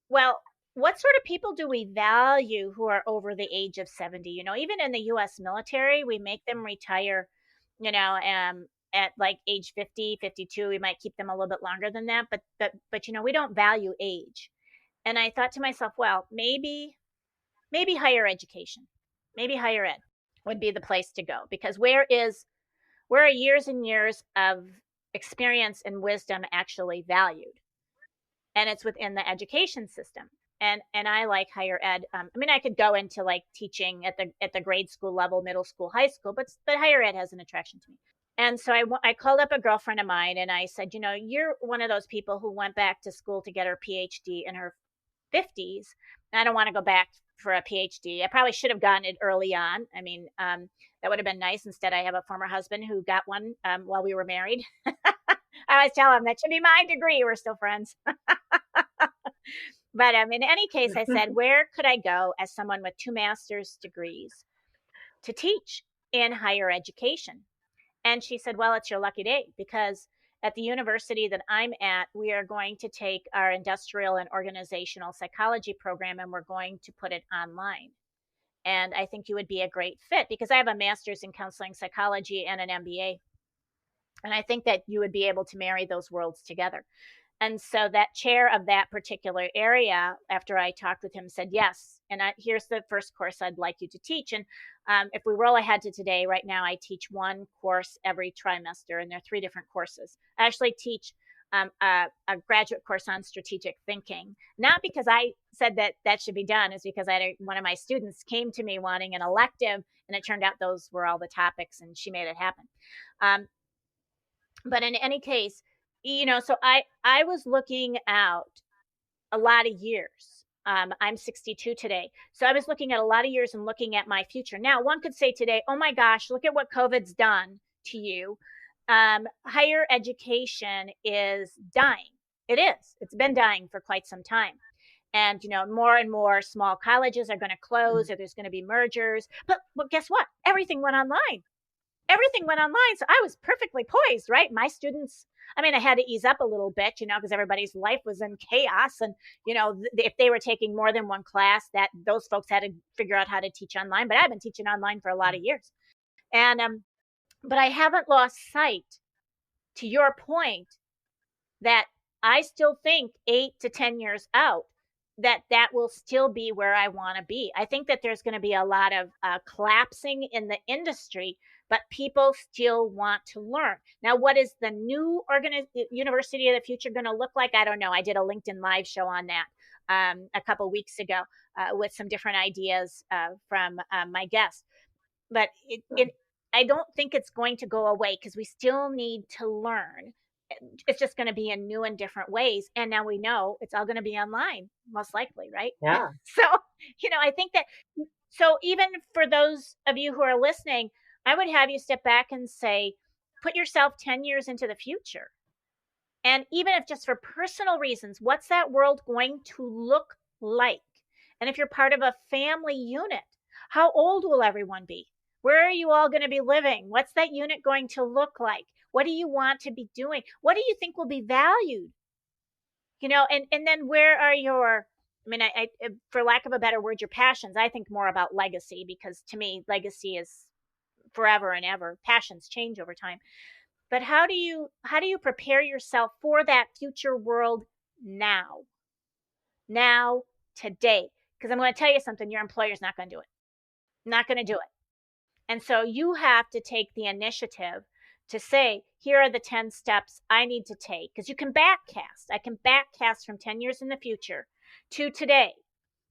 well, what sort of people do we value who are over the age of 70? Even in the U.S. military, we make them retire, at like age 50, 52. We might keep them a little bit longer than that, but we don't value age. And I thought to myself, well, maybe higher education, maybe higher ed would be the place to go, because where are years and years of experience and wisdom actually valued? And it's within the education system. And I like higher ed. I could go into like teaching at the grade school level, middle school, high school, but higher ed has an attraction to me. And so I called up a girlfriend of mine and I said, you're one of those people who went back to school to get her PhD in her 50s. And I don't want to go back for a PhD. I probably should have gotten it early on. That would have been nice. Instead, I have a former husband who got one while we were married. I always tell him that should be my degree. We're still friends. But in any case, I said, where could I go as someone with 2 master's degrees to teach in higher education? And she said, well, it's your lucky day, because at the university that I'm at, we are going to take our industrial and organizational psychology program and we're going to put it online. And I think you would be a great fit, because I have a master's in counseling psychology and an MBA. And I think that you would be able to marry those worlds together. And so that chair of that particular area, after I talked with him, said yes. And here's the first course I'd like you to teach. And if we roll ahead to today, right now, I teach one course every trimester, and there are 3 different courses. I actually teach a graduate course on strategic thinking, not because I said that should be done, is because one of my students came to me wanting an elective, and it turned out those were all the topics, and she made it happen. But in any case, so I was looking out a lot of years. I'm 62 today. So I was looking at a lot of years and looking at my future. Now, one could say today, oh my gosh, look at what COVID's done to you. Higher education is dying. It is. It's been dying for quite some time. And, more and more small colleges are going to close, or there's going to be mergers. But guess what? Everything went online. So I was perfectly poised, right? My students, I had to ease up a little bit, because everybody's life was in chaos. And, if they were taking more than one class, that those folks had to figure out how to teach online. But I've been teaching online for a lot of years. And, but I haven't lost sight, to your point, that I still think 8 to 10 years out, that will still be where I want to be. I think that there's going to be a lot of collapsing in the industry, but people still want to learn. Now, what is the new University of the Future going to look like? I don't know. I did a LinkedIn Live show on that a couple weeks ago with some different ideas from my guests. But I don't think it's going to go away, because we still need to learn. It's just going to be in new and different ways. And now we know it's all going to be online, most likely, right? Yeah. So, I think that, so even for those of you who are listening, I would have you step back and say, put yourself 10 years into the future. And even if just for personal reasons, what's that world going to look like? And if you're part of a family unit, how old will everyone be? Where are you all going to be living? What's that unit going to look like? What do you want to be doing? What do you think will be valued? And then where are your, I for lack of a better word, your passions? I think more about legacy, because to me, legacy is forever and ever. Passions change over time. But how do you prepare yourself for that future world now, today? Because I'm going to tell you something, your employer's not going to do it. Not going to do it. And so you have to take the initiative to say, here are the 10 steps I need to take. Because you can backcast. I can backcast from 10 years in the future to today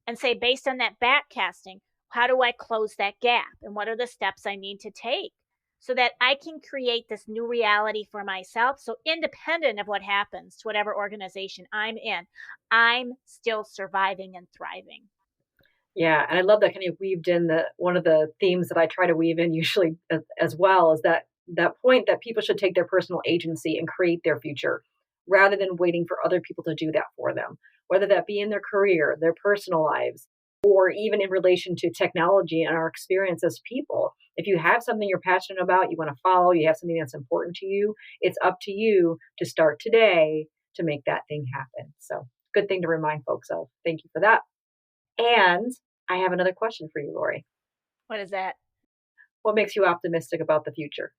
and say, based on that backcasting, how do I close that gap? And what are the steps I need to take so that I can create this new reality for myself? So independent of what happens to whatever organization I'm in, I'm still surviving and thriving. Yeah, and I love that kind of weaved in one of the themes that I try to weave in usually as well is that point that people should take their personal agency and create their future rather than waiting for other people to do that for them, whether that be in their career, their personal lives, or even in relation to technology and our experience as people. If you have something you're passionate about, you want to follow, you have something that's important to you, it's up to you to start today to make that thing happen. So, good thing to remind folks of. Thank you for that. And I have another question for you, Lori. What is that? What makes you optimistic about the future?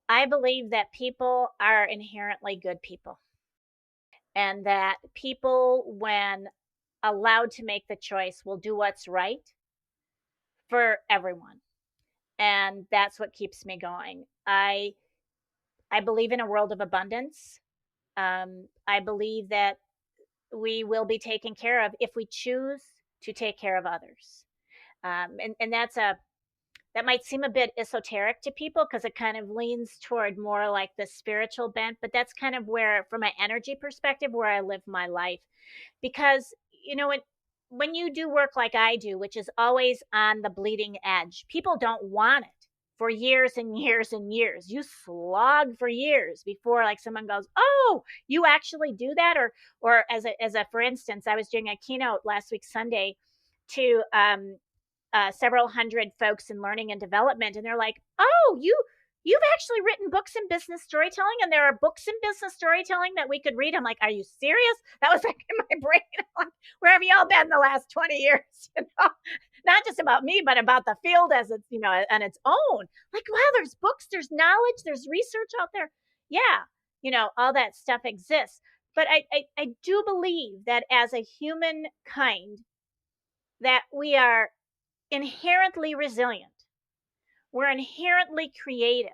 I believe that people are inherently good people, and that people, when allowed to make the choice, will do what's right for everyone. And that's what keeps me going. I believe in a world of abundance. I believe that we will be taken care of if we choose to take care of others. And that might seem a bit esoteric to people because it kind of leans toward more like the spiritual bent, but that's kind of where, from an energy perspective, where I live my life. Because, when you do work like I do, which is always on the bleeding edge, people don't want it for years and years and years. You slog for years before like someone goes, "Oh, you actually do that?" Or as a for instance, I was doing a keynote last week Sunday to several hundred folks in learning and development, and they're like, "Oh, you've actually written books in business storytelling, and there are books in business storytelling that we could read." I'm like, "Are you serious?" That was like in my brain. Like, where have y'all been the last 20 years? Not just about me, but about the field as it's, on its own. Like, wow, there's books, there's knowledge, there's research out there. Yeah, all that stuff exists. But I do believe that as a humankind, that we are inherently resilient. We're inherently creative.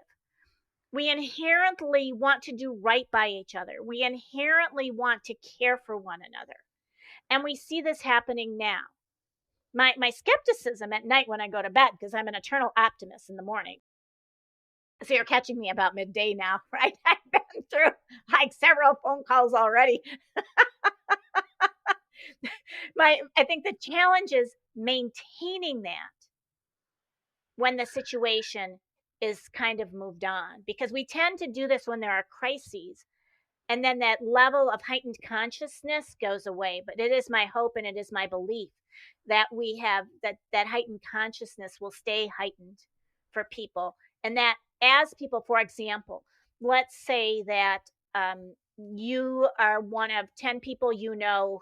We inherently want to do right by each other. We inherently want to care for one another. And we see this happening now. My skepticism at night when I go to bed, because I'm an eternal optimist in the morning. So you're catching me about midday now, right? I've been through like several phone calls already. I think the challenge is maintaining that when the situation is kind of moved on, because we tend to do this when there are crises, and then that level of heightened consciousness goes away. But it is my hope and it is my belief that we have that heightened consciousness will stay heightened for people, and that as people, for example, let's say that you are one of 10 people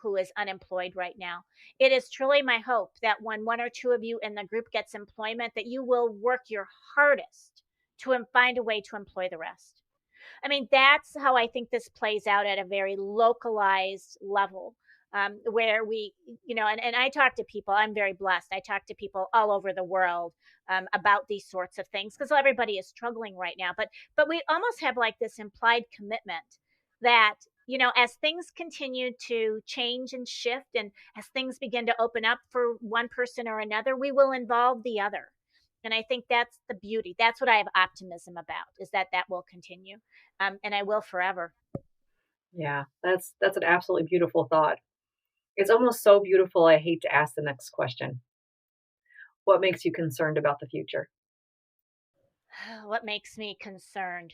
who is unemployed right now. It is truly my hope that when one or two of you in the group gets employment, that you will work your hardest to find a way to employ the rest. I mean, that's how I think this plays out at a very localized level, where we, and I talk to people, I'm very blessed. I talk to people all over the world about these sorts of things because everybody is struggling right now. But we almost have like this implied commitment that, as things continue to change and shift, and as things begin to open up for one person or another, we will involve the other. And I think that's the beauty. That's what I have optimism about, is that will continue. And I will forever. Yeah, that's an absolutely beautiful thought. It's almost so beautiful, I hate to ask the next question. What makes you concerned about the future? What makes me concerned?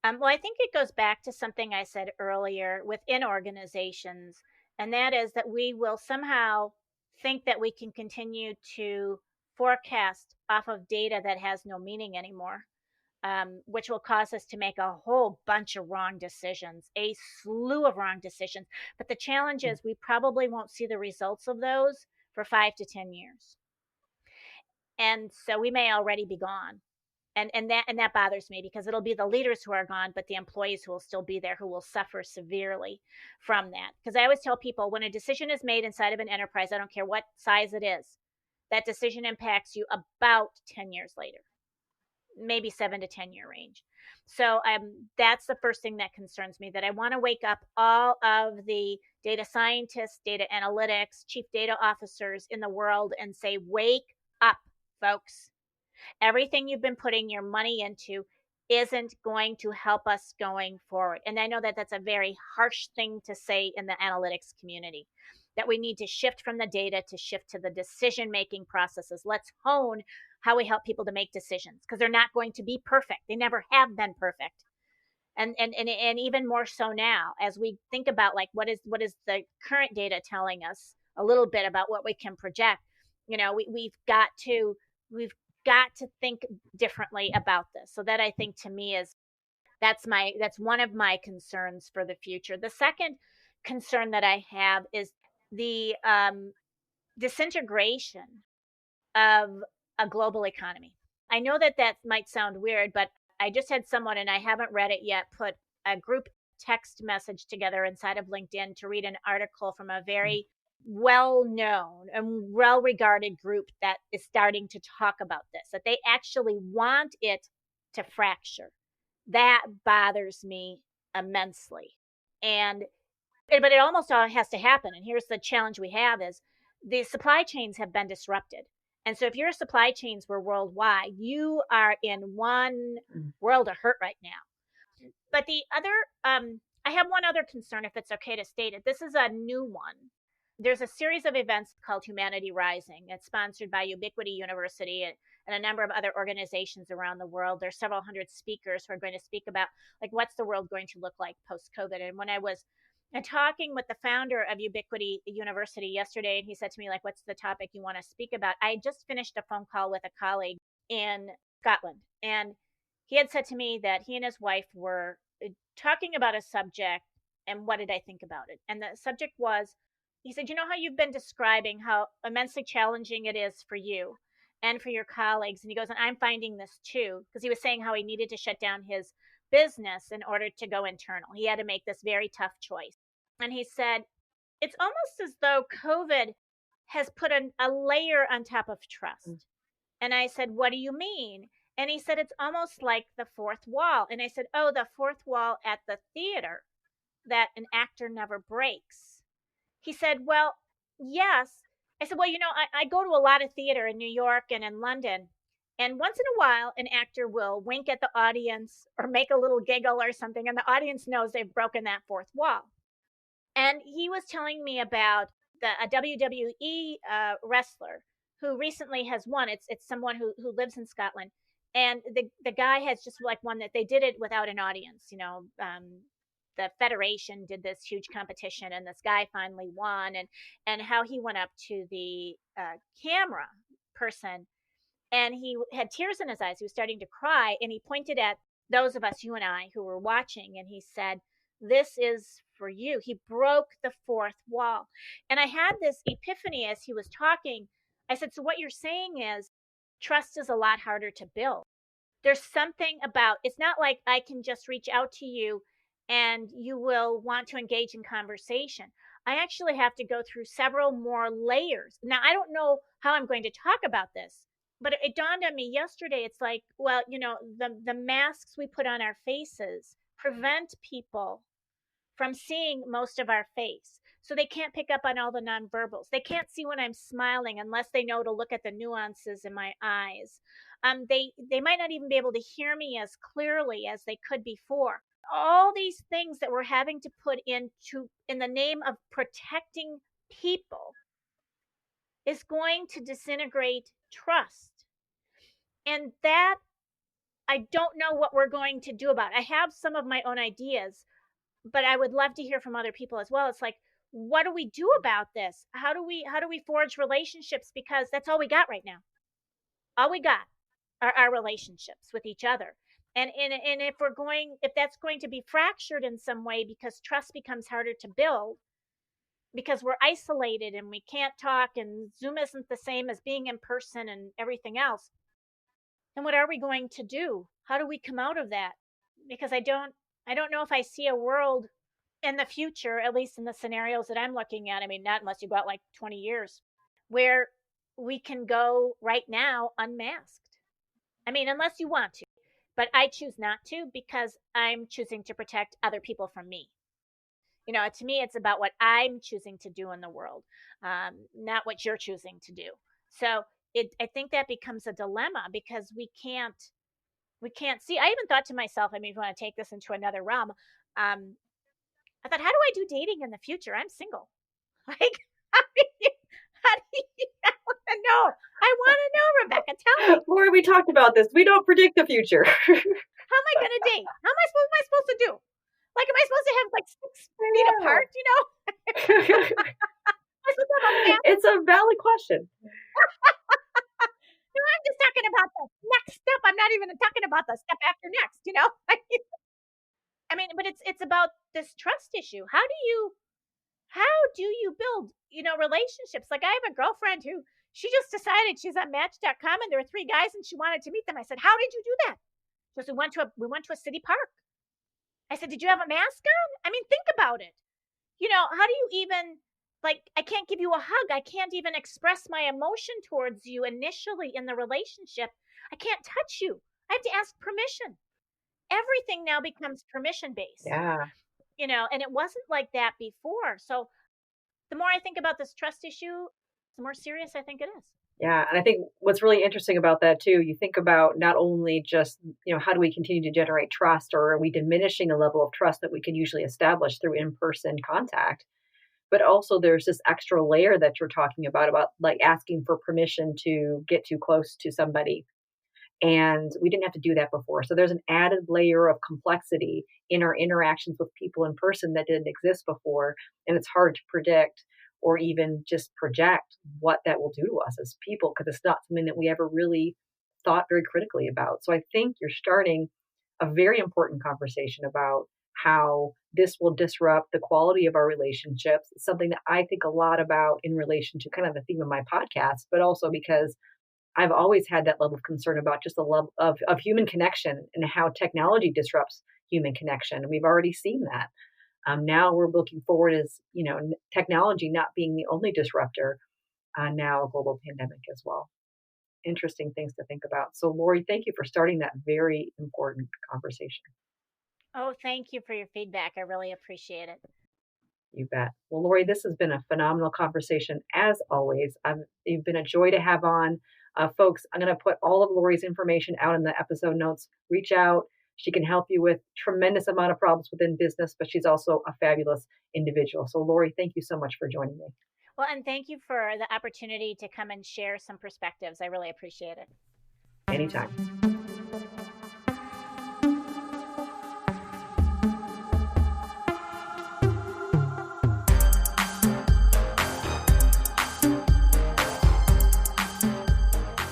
Well, I think it goes back to something I said earlier within organizations, and that is that we will somehow think that we can continue to forecast off of data that has no meaning anymore. Which will cause us to make a whole bunch of wrong decisions, a slew of wrong decisions. But the challenge is we probably won't see the results of those for 5 to 10 years. And so we may already be gone. And that bothers me because it'll be the leaders who are gone, but the employees who will still be there, who will suffer severely from that. Because I always tell people, when a decision is made inside of an enterprise, I don't care what size it is, that decision impacts you about 10 years later, maybe 7 to 10 year range. So that's the first thing that concerns me, that I want to wake up all of the data scientists, data analytics, chief data officers in the world and say, wake up, folks. Everything you've been putting your money into isn't going to help us going forward. And I know that that's a very harsh thing to say in the analytics community, that we need to shift from the data to shift to the decision making processes. Let's hone how we help people to make decisions, because they're not going to be perfect. They never have been perfect. And even more so now, as we think about like what is the current data telling us a little bit about what we can project. We've got to think differently about this. So that, I think, to me, that's one of my concerns for the future. The second concern that I have is the disintegration of a global economy. I know that might sound weird, but I just had someone, and I haven't read it yet, put a group text message together inside of LinkedIn to read an article from a very well-known and well-regarded group that is starting to talk about this, that they actually want it to fracture. That bothers me immensely. But it almost all has to happen. And here's the challenge we have is the supply chains have been disrupted. And so if your supply chains were worldwide, you are in one world of hurt right now. But the other, I have one other concern, if it's okay to state it. This is a new one. There's a series of events called Humanity Rising. It's sponsored by Ubiquity University and a number of other organizations around the world. There's several hundred speakers who are going to speak about like what's the world going to look like post-COVID. And when I was talking with the founder of Ubiquity University yesterday, and he said to me, like, what's the topic you want to speak about? I just finished a phone call with a colleague in Scotland, and he had said to me that he and his wife were talking about a subject, and what did I think about it? And the subject was, he said, you know how you've been describing how immensely challenging it is for you and for your colleagues? And he goes, and I'm finding this too, because he was saying how he needed to shut down his business in order to go internal. He had to make this very tough choice. And he said, it's almost as though COVID has put a layer on top of trust. And I said, what do you mean? And he said, it's almost like the fourth wall. And I said, oh, the fourth wall at the theater that an actor never breaks. He said, well, yes. I said, well, I go to a lot of theater in New York and in London. And once in a while, an actor will wink at the audience or make a little giggle or something, and the audience knows they've broken that fourth wall. And he was telling me about a WWE wrestler who recently has won. It's someone who lives in Scotland. And the guy has just like won that. They did it without an audience. The federation did this huge competition, and this guy finally won. And how he went up to the camera person, and he had tears in his eyes. He was starting to cry, and he pointed at those of us, you and I, who were watching, and he said, this is for you. He broke the fourth wall. And I had this epiphany as he was talking. I said, so what you're saying is trust is a lot harder to build. There's something about, it's not like I can just reach out to you and you will want to engage in conversation. I actually have to go through several more layers. Now, I don't know how I'm going to talk about this, but it dawned on me yesterday. It's like, well, the masks we put on our faces prevent people from seeing most of our face. So they can't pick up on all the nonverbals. They can't see when I'm smiling unless they know to look at the nuances in my eyes. They might not even be able to hear me as clearly as they could before. All these things that we're having to put in the name of protecting people is going to disintegrate trust. And that, I don't know what we're going to do about it. I have some of my own ideas, but I would love to hear from other people as well. It's like, what do we do about this? How do we forge relationships? Because that's all we got right now. All we got are our relationships with each other. And if that's going to be fractured in some way because trust becomes harder to build, because we're isolated and we can't talk and Zoom isn't the same as being in person and everything else, then what are we going to do? How do we come out of that? Because I don't know if I see a world in the future, at least in the scenarios that I'm looking at. I mean, not unless you go out like 20 years, where we can go right now unmasked. I mean, unless you want to, but I choose not to because I'm choosing to protect other people from me. To me, it's about what I'm choosing to do in the world, not what you're choosing to do. So I think that becomes a dilemma because we can't see. I even thought to myself, I mean, if you want to take this into another realm, I thought, how do I do dating in the future? I'm single. Like, how do you, I want to know. I want to know, Rebecca. Tell me. Lori, we talked about this. We don't predict the future. How am I going to date? What am I supposed to do? Like, am I supposed to have like 6 feet apart, It's a valid question. No, I'm just talking about the next step. I'm not even talking about the step after next, I mean, but it's about this trust issue. How do you build, relationships? Like, I have a girlfriend who she just decided she's on Match.com and there were 3 guys and she wanted to meet them. I said, how did you do that? She goes, we went to a city park. I said, did you have a mask on? I mean, think about it. How do you even, like, I can't give you a hug. I can't even express my emotion towards you initially in the relationship. I can't touch you. I have to ask permission. Everything now becomes permission based. Yeah. And it wasn't like that before. So the more I think about this trust issue, the more serious I think it is. Yeah. And I think what's really interesting about that too, you think about not only just, how do we continue to generate trust, or are we diminishing the level of trust that we can usually establish through in-person contact, but also there's this extra layer that you're talking about like asking for permission to get too close to somebody. And we didn't have to do that before. So there's an added layer of complexity in our interactions with people in person that didn't exist before. And it's hard to predict or even just project what that will do to us as people, because it's not something that we ever really thought very critically about. So I think you're starting a very important conversation about how this will disrupt the quality of our relationships. It's something that I think a lot about in relation to kind of the theme of my podcast, but also because I've always had that level of concern about just the love of human connection and how technology disrupts human connection. And we've already seen that. Now we're looking forward as, technology not being the only disruptor, now a global pandemic as well. Interesting things to think about. So Lori, thank you for starting that very important conversation. Oh, thank you for your feedback. I really appreciate it. You bet. Well, Lori, this has been a phenomenal conversation as always. You've been a joy to have on. Folks, I'm going to put all of Lori's information out in the episode notes. Reach out. She can help you with tremendous amount of problems within business, but she's also a fabulous individual. So Lori, thank you so much for joining me. Well, and thank you for the opportunity to come and share some perspectives. I really appreciate it. Anytime.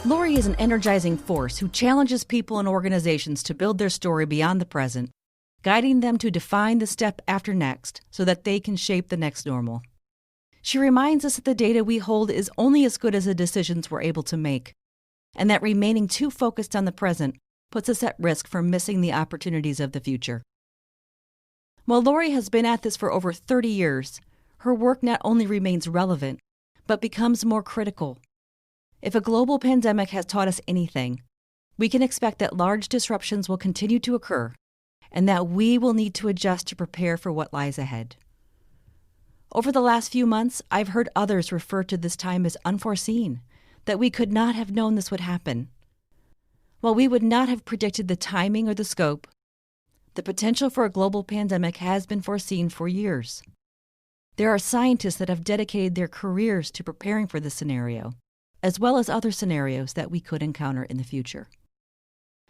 Lori is an energizing force who challenges people and organizations to build their story beyond the present, guiding them to define the step after next so that they can shape the next normal. She reminds us that the data we hold is only as good as the decisions we're able to make, and that remaining too focused on the present puts us at risk for missing the opportunities of the future. While Lori has been at this for over 30 years, her work not only remains relevant, but becomes more critical. If a global pandemic has taught us anything, we can expect that large disruptions will continue to occur and that we will need to adjust to prepare for what lies ahead. Over the last few months, I've heard others refer to this time as unforeseen, that we could not have known this would happen. While we would not have predicted the timing or the scope, the potential for a global pandemic has been foreseen for years. There are scientists that have dedicated their careers to preparing for this scenario, as well as other scenarios that we could encounter in the future.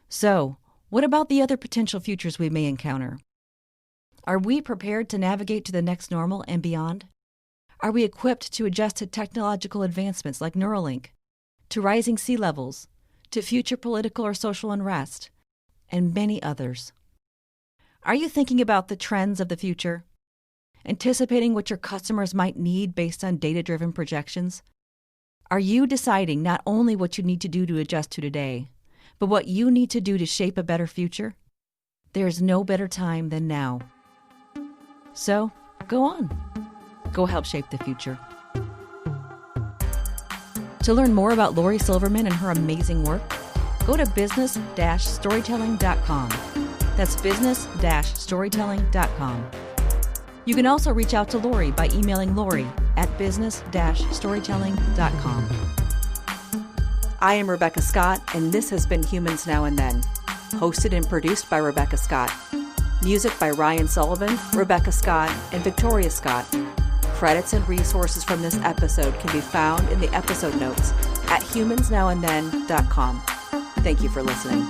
So, what about the other potential futures we may encounter? Are we prepared to navigate to the next normal and beyond? Are we equipped to adjust to technological advancements like Neuralink, to rising sea levels, to future political or social unrest, and many others? Are you thinking about the trends of the future? Anticipating what your customers might need based on data-driven projections? Are you deciding not only what you need to do to adjust to today, but what you need to do to shape a better future? There is no better time than now. So, go on. Go help shape the future. To To learn more about Lori Silverman and her amazing work, go to business-storytelling.com. That's business-storytelling.com. You can also reach out to Lori by emailing Lori at business-storytelling.com. I am Rebecca Scott, and this has been Humans Now and Then, hosted and produced by Rebecca Scott. Music by Ryan Sullivan, Rebecca Scott, and Victoria Scott. Credits and resources from this episode can be found in the episode notes at humansnowandthen.com. Thank you for listening.